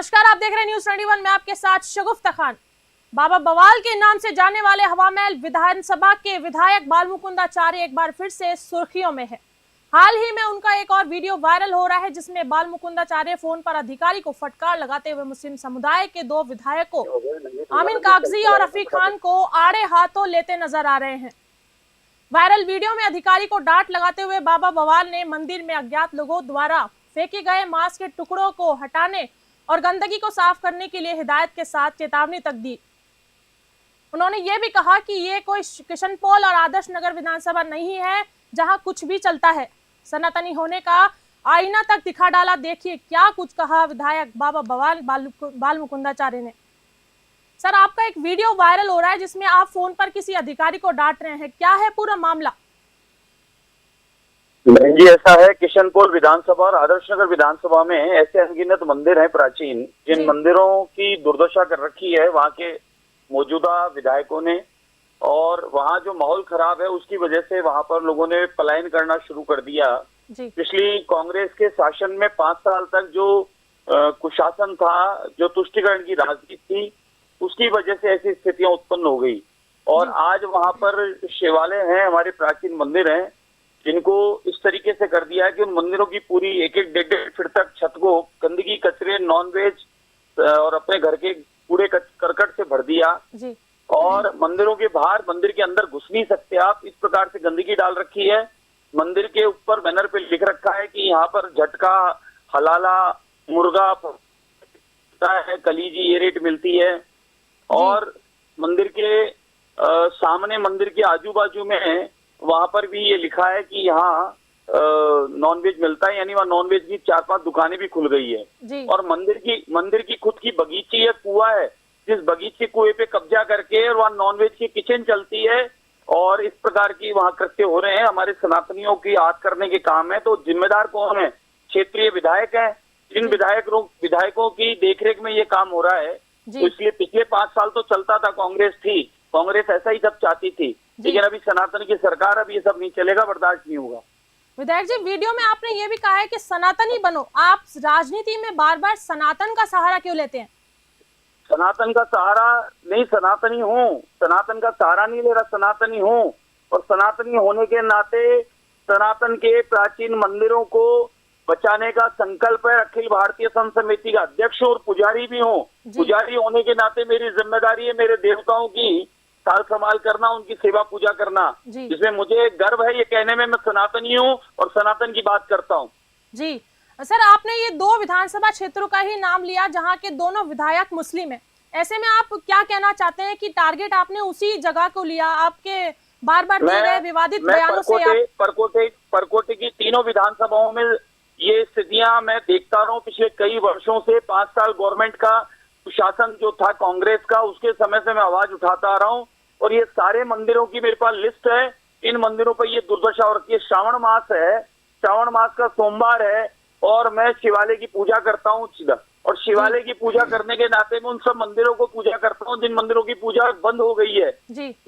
नमस्कार, आप देख रहे हैं न्यूज 21 में आपके साथ शगुफ्ता खान। बाबा बवाल के नाम से जाने वाले हवामहल विधानसभा के विधायक बालमुकुंदाचार्य एक बार फिर से सुर्खियों में है। हाल ही में उनका एक और वीडियो वायरल हो रहा है जिसमें बालमुकुंदाचार्य फोन पर अधिकारी को फटकार लगाते हुए मुस्लिम समुदाय के दो विधायकों आमीन कागजी और रफीक खान को आड़े हाथों लेते नजर आ रहे हैं। वायरल वीडियो में अधिकारी को डांट लगाते हुए बाबा बवाल ने मंदिर में अज्ञात लोगों द्वारा फेंके गए मांस के टुकड़ों को हटाने और गंदगी को साफ करने के लिए हिदायत के साथ चेतावनी तक दी। उन्होंने ये भी कहा कि ये कोई किशनपोल और आदर्श नगर विधानसभा नहीं है जहां कुछ भी चलता है। सनातनी होने का आईना तक दिखा डाला। देखिए क्या कुछ कहा विधायक बाबा बवाल बालमुकुंदाचार्य ने। सर, आपका एक वीडियो वायरल हो रहा है जिसमें आप फोन पर किसी अधिकारी को डांट रहे हैं, क्या है पूरा मामला? नहीं जी, ऐसा है, किशनपोल विधानसभा और आदर्श नगर विधानसभा में ऐसे अनगिनत मंदिर हैं प्राचीन, जिन मंदिरों की दुर्दशा कर रखी है वहां के मौजूदा विधायकों ने, और वहां जो माहौल खराब है उसकी वजह से वहां पर लोगों ने पलायन करना शुरू कर दिया। पिछली कांग्रेस के शासन में 5 साल तक जो कुशासन था, जो तुष्टिकरण की राजनीति थी, उसकी वजह से ऐसी स्थितियां उत्पन्न हो गई। और आज वहां पर शिवालय हैं, हमारे प्राचीन मंदिर हैं, जिनको इस तरीके से कर दिया है कि उन मंदिरों की पूरी 1-1 फीट तक छत को गंदगी, कचरे, नॉनवेज और अपने घर के कूड़े करकट से भर दिया। और मंदिरों के बाहर, मंदिर के अंदर घुस नहीं सकते आप, इस प्रकार से गंदगी डाल रखी है। मंदिर के ऊपर बैनर पे लिख रखा है कि यहाँ पर झटका, हलाला, मुर्गा है, कलीजी ये रेट मिलती है। और मंदिर के सामने, मंदिर के आजू बाजू में वहां पर भी ये लिखा है कि यहाँ नॉनवेज मिलता है, यानी वहाँ नॉनवेज की 4-5 दुकानें भी खुल गई है। और मंदिर की खुद की बगीची है, कुआं है, जिस बगीचे कुएं पे कब्जा करके और वहाँ नॉनवेज की किचन चलती है। और इस प्रकार की वहाँ कृत्य हो रहे हैं। हमारे सनातनियों की आद करने के काम है। तो जिम्मेदार कौन है? क्षेत्रीय विधायक है। जिन विधायकों की देखरेख में ये काम हो रहा है, तो इसलिए पिछले 5 साल तो चलता था, कांग्रेस थी, कांग्रेस ऐसा ही सब चाहती थी, लेकिन अभी सनातन की सरकार, अब ये सब नहीं चलेगा, बर्दाश्त नहीं होगा। विधायक जी, वीडियो में आपने ये भी कहा है कि सनातनी बनो। आप राजनीति में बार बार सनातन का सहारा क्यों लेते हैं? सनातन का सहारा नहीं, सनातनी हूँ, सनातन का सहारा नहीं ले रहा, सनातनी हूँ। और सनातनी होने के नाते सनातन के प्राचीन मंदिरों को बचाने का संकल्प है। अखिल भारतीय संत समिति का अध्यक्ष और पुजारी भी हूँ। पुजारी होने के नाते मेरी जिम्मेदारी है मेरे देवताओं की साल संभाल करना, उनकी सेवा पूजा करना, जिसमें मुझे गर्व है ये कहने में मैं सनातनी हूँ और सनातन की बात करता हूँ। जी सर, आपने ये 2 विधानसभा क्षेत्रों का ही नाम लिया जहाँ के दोनों विधायक मुस्लिम हैं। ऐसे में आप क्या कहना चाहते हैं कि टारगेट आपने उसी जगह को लिया? आपके बार बार दिए गए विवादित बयानों से परकोटे की तीनों विधानसभाओं में ये स्थितियां मैं देखता रहा हूँ पिछले कई वर्षों से। 5 साल गवर्नमेंट का शासन जो था कांग्रेस का, उसके समय से मैं आवाज उठाता आ रहा हूँ। और ये सारे मंदिरों की मेरे पास लिस्ट है। इन मंदिरों पर ये दुर्दशा हो रखी है। श्रावण मास है, श्रावण मास का सोमवार है, और मैं शिवालय की पूजा करता हूँ। और शिवालय की पूजा करने के नाते में उन सब मंदिरों को पूजा करता हूँ जिन मंदिरों की पूजा बंद हो गई है।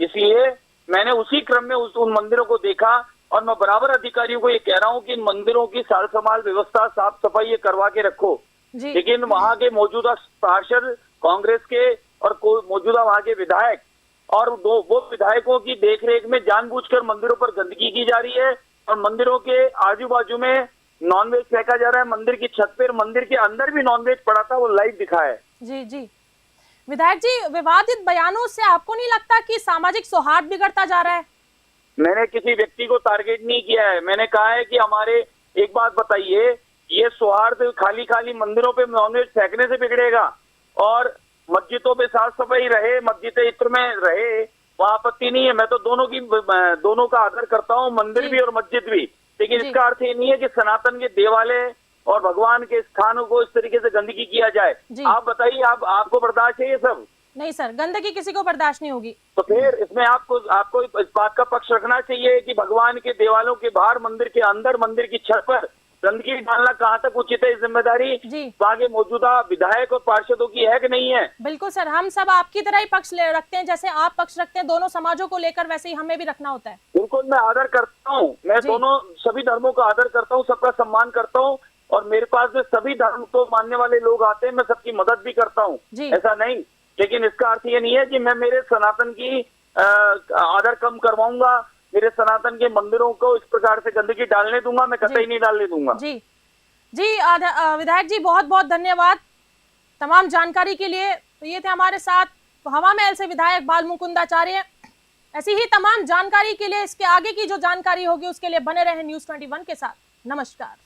इसलिए मैंने उसी क्रम में उन मंदिरों को देखा, और मैं बराबर अधिकारियों को ये कह रहा हूँ कि इन मंदिरों की साल संभाल व्यवस्था, साफ सफाई ये करवा के रखो। लेकिन वहां के मौजूदा पार्षद कांग्रेस के और मौजूदा वहां के विधायक और वो विधायकों की देखरेख में जानबूझकर मंदिरों पर गंदगी की जा रही है, और मंदिरों के आजू बाजू में नॉनवेज फेंका जा रहा है। मंदिर की छत पर, मंदिर के अंदर भी नॉनवेज पड़ा था, वो लाइव दिखा है। जी विधायक जी, विवादित बयानों से आपको नहीं लगता कि सामाजिक सौहार्द बिगड़ता जा रहा है? मैंने किसी व्यक्ति को टारगेट नहीं किया है। मैंने कहा है कि हमारे, एक बात बताइए, ये सौहार्द खाली मंदिरों पे नॉनवेज फेंकने से बिगड़ेगा? और मस्जिदों पे साफ सफाई रहे, मस्जिद इत्र में रहे, वहाँ आपत्ति नहीं है। मैं तो दोनों का आदर करता हूँ, मंदिर भी और मस्जिद भी। लेकिन इसका अर्थ ये नहीं है कि सनातन के देवालय और भगवान के स्थानों को इस तरीके से गंदगी किया जाए। आप बताइए, आपको बर्दाश्त है ये सब? नहीं सर, गंदगी किसी को बर्दाश्त नहीं होगी। तो फिर इसमें आपको इस बात का पक्ष रखना चाहिए कि भगवान के देवालयों के बाहर, मंदिर के अंदर, मंदिर की छत पर गंदगी डालना कहाँ तक उचित है? जिम्मेदारी वहाँ के मौजूदा विधायक और पार्षदों की है कि नहीं है? बिल्कुल सर, हम सब आपकी तरह ही पक्ष रखते हैं, जैसे आप पक्ष रखते हैं दोनों समाजों को लेकर, वैसे ही हमें भी रखना होता है। बिल्कुल, मैं आदर करता हूँ, मैं सभी धर्मों का आदर करता हूँ, सबका सम्मान करता हूँ। और मेरे पास में सभी धर्म को मानने वाले लोग आते हैं, मैं सबकी मदद भी करता हूँ, जी। ऐसा नहीं। लेकिन इसका अर्थ ये नहीं है कि मैं मेरे सनातन की आदर कम करवाऊंगा, मेरे सनातन के मंदिरों को इस प्रकार से गंदगी डालने दूंगा, मैं कतई नहीं डालने दूंगा। जी जी विधायक जी, बहुत बहुत धन्यवाद तमाम जानकारी के लिए। तो ये थे हमारे साथ हवा महल से विधायक बाल मुकुंदाचार्य। ऐसी ही तमाम जानकारी के लिए, इसके आगे की जो जानकारी होगी उसके लिए बने रहे न्यूज़ 21 के साथ। नमस्कार।